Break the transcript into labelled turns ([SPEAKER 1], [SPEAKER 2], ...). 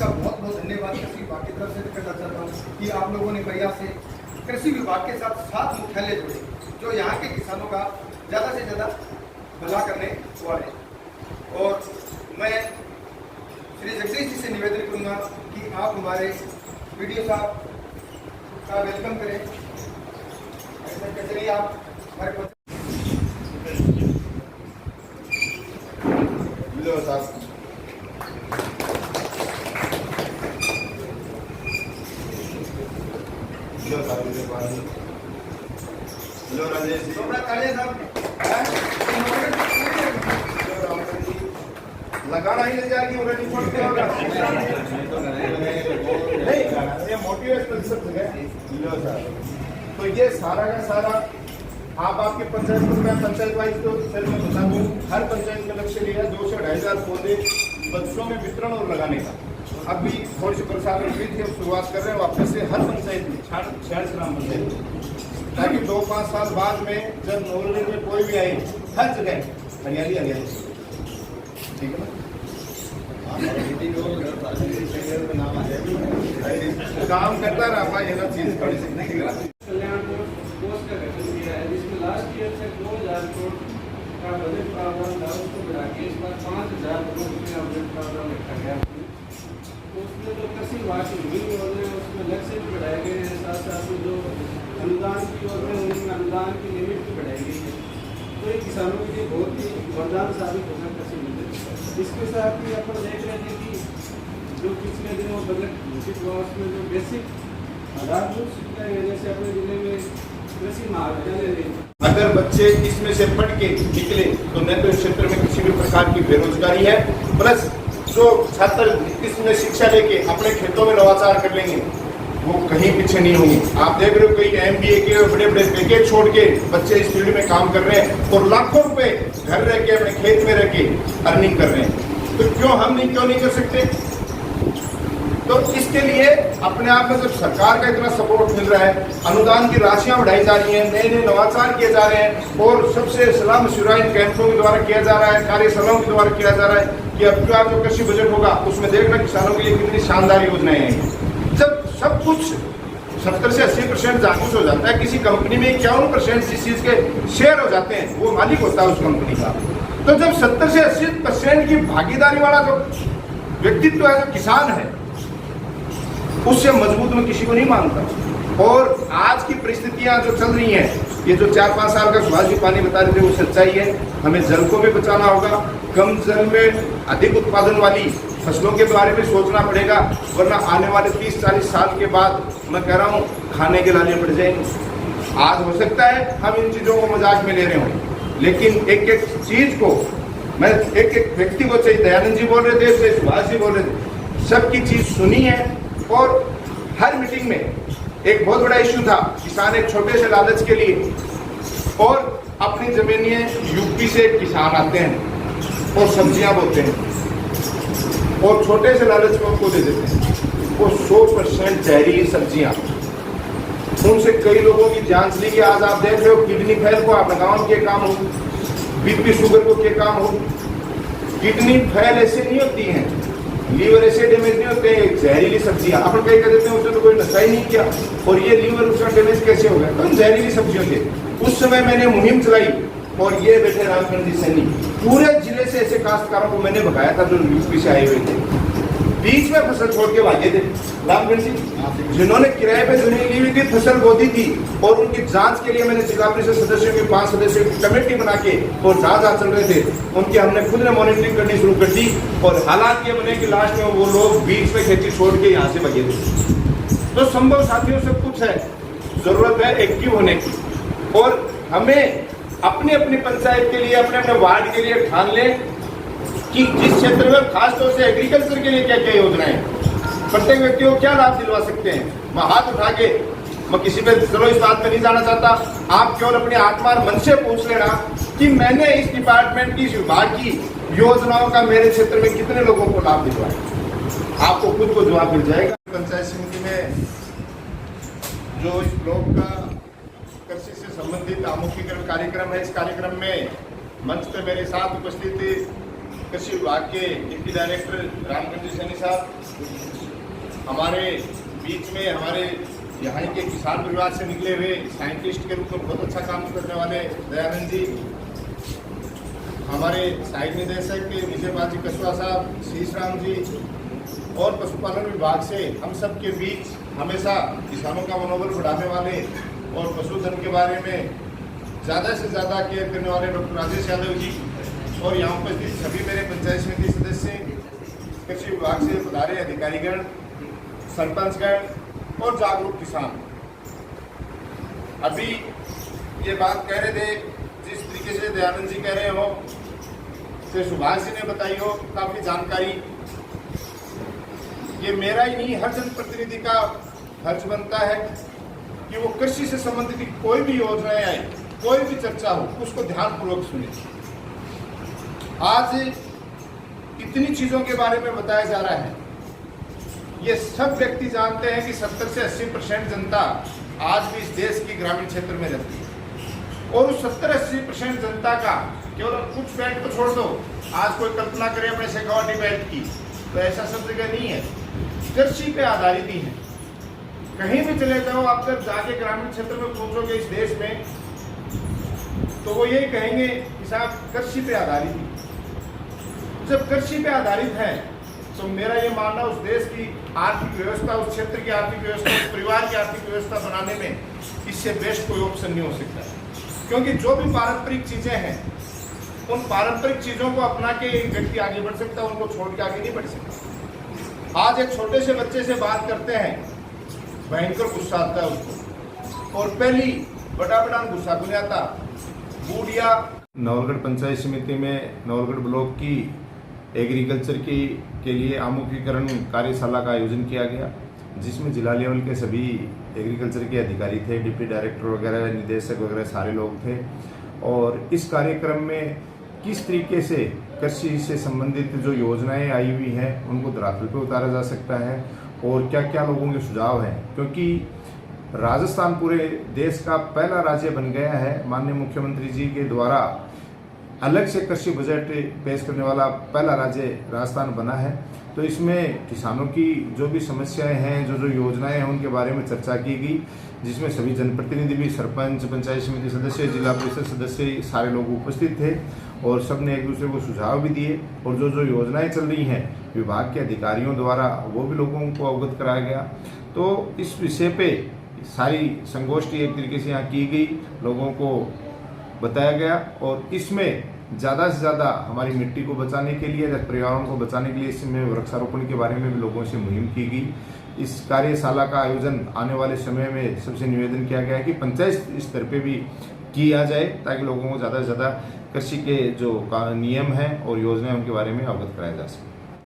[SPEAKER 1] का बहुत बहुत धन्यवाद कृषि विभाग की तरफ से करना चाहता हूँ कि आप लोगों ने बढ़िया से कृषि विभाग के साथ 7 मुख्यालय जुड़े जो यहाँ के किसानों का ज़्यादा से ज़्यादा भला करने वाले। और मैं श्री जगदीश जी से निवेदन करूँगा कि आप हमारे वीडियो साहब का वेलकम करें। ऐसा चलिए आप हमारे
[SPEAKER 2] हेलो राजेश जी, लगाना ही ले जाएगी और रिपोर्ट क्या होगा नहीं ये मोटिवेशनल शब्द है। लो सर, तो ये सारा का सारा आप आपके पंचायत में पंचायत वाइज तो सर मैं बता दूं हर पंचायत में लक्ष्य लिया 2 से 2,500 पौधे बच्चों में वितरण और लगाने का। अभी थोड़ी सी बरसात हुई थी, अब शुरुआत कर रहे हैं वापस से हर पंचायत में 66 ग्राम पंचायत, ताकि 2-5 साल बाद में जब नौरली में कोई भी आए हर जगह हरियाली हरियाली। ठीक है ना, काम करता रहा भाई है ना चीज थोड़ी सी
[SPEAKER 3] कल्याण कोष का गठन किया है जिसमें लास्ट ईयर से 2,000 करोड़ का बजट प्रावधान था, उसको बढ़ा के इस बार 5,000 करोड़ रुपये का बजट प्रावधान रखा गया। तो उसमें जो कृषि विभाग की विभिन्न योजनाएं उसमें लक्ष्य भी बढ़ाए गए हैं, साथ साथ में जो अनुदान की योजना है उनमें अनुदान की लिमिट भी बढ़ाई गई है। तो ये किसानों के लिए बहुत ही वरदान साबित होगा कृषि मंत्री। इसके साथ ही अपन देख रहे थे कि जो पिछले दिनों बजट घोषित हुआ उसमें जो बेसिक आधारभूत शिक्षा की वजह से अपने जिले में कृषि महाविद्यालय
[SPEAKER 2] अगर बच्चे इसमें से पढ़ के निकले तो न तो इस क्षेत्र में किसी भी प्रकार की बेरोजगारी है, प्लस जो छात्र इसमें शिक्षा लेके अपने खेतों में नवाचार कर लेंगे वो कहीं पीछे नहीं होंगे। आप देख रहे हो कई MBA के बड़े बड़े पैकेज छोड़ के बच्चे इस फील्ड में काम कर रहे हैं और लाखों रुपए घर रह के अपने खेत में रह के अर्निंग कर रहे हैं। तो क्यों नहीं कर सकते? तो इसके लिए अपने आप में जब सरकार का इतना सपोर्ट मिल रहा है, अनुदान की राशियां बढ़ाई जा रही हैं, नए नए नवाचार किए जा रहे हैं और सबसे सलाह मशवरा इन कैंपों के द्वारा किया जा रहा है, कार्यशालाओं के द्वारा किया जा रहा है कि अब क्या जो कृषि बजट होगा उसमें देखना किसानों के लिए कितनी शानदार योजनाएं हैं। जब सब कुछ 70 से 80% जागरूक हो जाता है, किसी कंपनी में 51% जिस चीज के शेयर हो जाते हैं वो मालिक होता है उस कंपनी का। तो जब 70 से 80% की भागीदारी वाला जो व्यक्तित्व है, जो किसान है, उससे मजबूत में किसी को नहीं मानता। और आज की परिस्थितियां जो चल रही हैं, ये जो 4-5 साल का सुभाष जी पानी बता रहे थे वो सच्चाई है। हमें जल को भी बचाना होगा, कम जल में अधिक उत्पादन वाली फसलों के बारे में सोचना पड़ेगा, वरना आने वाले 30-40 साल के बाद मैं कह रहा हूँ खाने के लाले पड़ जाएंगे। आज हो सकता है हम इन चीज़ों को मजाक में ले रहे हों, लेकिन एक एक चीज को मैं एक एक व्यक्ति को चाहिए, दयानंद जी बोल रहे थे, सुभाष जी बोल रहे थे, सबकी चीज सुनी है। और हर मीटिंग में एक बहुत बड़ा इश्यू था, किसान एक छोटे से लालच के लिए और अपनी जमीनें यूपी से किसान आते हैं और सब्जियां बोते हैं और छोटे से लालच में उनको दे देते हैं वो 100% जहरीली सब्जियां। उनसे कई लोगों की जान चली गई। आज आप देख रहे हो किडनी फेल को आप लगाओ के काम हो, BP शुगर को के काम हो। किडनी फेल ऐसे नहीं होती हैं, लीवर ऐसे डैमेज नहीं होते हैं, जहरीली सब्जियां। अपन कहीं कह देते हैं उसने तो कोई नशा ही नहीं किया और ये लीवर उसका डैमेज कैसे हो गया? तो जहरीली सब्जियों के उस समय मैंने मुहिम चलाई और ये बैठे रामचंद्र जी सैनी पूरे जिले से ऐसे काश्तकारों को मैंने भगाया था जो यूपी से आए हुए थे, बीच में फसल छोड़ के भागे थे रामचंद्र जी, जिन्होंने किराए पे जमीन ली हुई थी, फसल बोदी थी और उनकी जांच के लिए मैंने जिला परिषद सदस्यों की 5 सदस्यों की कमेटी बना के और जांच चल रहे थे उनकी हमने खुद ने मॉनिटरिंग करनी शुरू कर दी और हालात ये बने कि लास्ट में वो लोग बीच में खेती छोड़ के यहाँ से भगे थे। तो संभव साथियों सब कुछ है, जरूरत है एक्टिव होने की और हमें अपनी अपनी पंचायत के लिए, अपने अपने वार्ड के लिए ठान लें कि जिस क्षेत्र में खासतौर से एग्रीकल्चर के लिए क्या क्या योजनाएं, प्रत्येक व्यक्ति को क्या लाभ दिलवा सकते हैं। मैं हाथ उठा के मैं किसी पे चलो इस बात में नहीं जाना चाहता, आप केवल अपने आत्मा और मन से पूछ लेना कि मैंने इस डिपार्टमेंट की, इस विभाग की योजनाओं का मेरे क्षेत्र में कितने लोगों को लाभ दिलवाया, आपको खुद को जवाब मिल जाएगा। पंचायत समिति में जो इस ब्लॉक का कृषि से संबंधित आमुखीकरण कार्यक्रम है, इस कार्यक्रम में मंच पर मेरे साथ उपस्थित कृषि विभाग के डिप्टी डायरेक्टर रामचंद्र सैनी साहब, हमारे बीच में हमारे यहाँ के किसान परिवार से निकले हुए साइंटिस्ट के रूप में बहुत अच्छा काम करने वाले दयानंद जी, हमारे सहायक निदेशक विजय बाजी कस्वा साहब, शीश राम जी, और पशुपालन विभाग से हम सब के बीच हमेशा किसानों का मनोबल बढ़ाने वाले और पशुधन के बारे में ज़्यादा से ज़्यादा केयर करने वाले डॉक्टर राजेश यादव जी, और यहाँ उपस्थित सभी मेरे पंचायत समिति सदस्य, कृषि विभाग से पधारे अधिकारीगण, सरपंचगण और जागरूक किसान। अभी ये बात कह रहे थे, जिस तरीके से दयानंद जी कह रहे हो, फिर सुभाष जी ने बताई हो काफ़ी जानकारी। ये मेरा ही नहीं, हर जनप्रतिनिधि का फर्ज बनता है कि वो कृषि से संबंधित कोई भी योजनाएं आए, कोई भी चर्चा हो, उसको ध्यानपूर्वक सुने। आज इतनी चीजों के बारे में बताया जा रहा है, ये सब व्यक्ति जानते हैं कि 70 से 80% जनता आज भी इस देश की ग्रामीण क्षेत्र में रहती है, और उस 70-80% जनता का केवल कुछ बेल्ट को छोड़ दो, आज कोई कल्पना करे अपने शेखावाटी बेल्ट की, तो ऐसा सब जगह नहीं है, कृषि पे आधारित ही है। कहीं भी चले जाओ आप, जब जाके ग्रामीण क्षेत्र में पहुंचोगे इस देश में, तो वो यही कहेंगे कि साहब कृषि पे आधारित ही। जब कृषि पे आधारित है तो मेरा ये मानना, उस देश की आर्थिक व्यवस्था, उस क्षेत्र की आर्थिक व्यवस्था, उस परिवार की आर्थिक व्यवस्था बनाने में इससे बेस्ट कोई ऑप्शन नहीं हो सकता है। क्योंकि जो भी पारंपरिक चीजें हैं, उन पारंपरिक चीजों को अपना के एक व्यक्ति आगे बढ़ सकता है, उनको छोड़ के आगे नहीं बढ़ सकता। आज एक छोटे से बच्चे से बात करते हैं, भयंकर गुस्सा आता है उसको, और पहली बड़ा गुस्सा को नहीं आता, बूढ़िया। नवलगढ़ पंचायत समिति में नवलगढ़ ब्लॉक की एग्रीकल्चर के लिए आमुखीकरण कार्यशाला का आयोजन किया गया, जिसमें जिला लेवल के सभी एग्रीकल्चर के अधिकारी थे, डिप्टी डायरेक्टर वगैरह, निदेशक वगैरह सारे लोग थे। और इस कार्यक्रम में किस तरीके से कृषि से संबंधित जो योजनाएं आई हुई हैं उनको धरातल पर उतारा जा सकता है, और क्या क्या लोगों के सुझाव हैं। क्योंकि राजस्थान पूरे देश का पहला राज्य बन गया है, माननीय मुख्यमंत्री जी के द्वारा अलग से कृषि बजट पेश करने वाला पहला राज्य राजस्थान बना है। तो इसमें किसानों की जो भी समस्याएं हैं, जो योजनाएं हैं, उनके बारे में चर्चा की गई, जिसमें सभी जनप्रतिनिधि भी, सरपंच, पंचायत समिति सदस्य, जिला परिषद सदस्य, सारे लोग उपस्थित थे, और सबने एक दूसरे को सुझाव भी दिए। और जो योजनाएं चल रही हैं विभाग के अधिकारियों द्वारा, वो भी लोगों को अवगत कराया गया। तो इस विषय पे सारी संगोष्ठी एक तरीके से यहाँ की गई, लोगों को बताया गया, और इसमें ज़्यादा से ज़्यादा हमारी मिट्टी को बचाने के लिए, पर्यावरण को बचाने के लिए इसमें वृक्षारोपण के बारे में भी लोगों से मुहिम की गई। इस कार्यशाला का आयोजन आने वाले समय में सबसे निवेदन किया गया है कि पंचायत स्तर पे भी किया जाए, ताकि लोगों को ज़्यादा से ज़्यादा कृषि के जो नियम हैं और योजनाएं उनके बारे में अवगत कराया जा सके।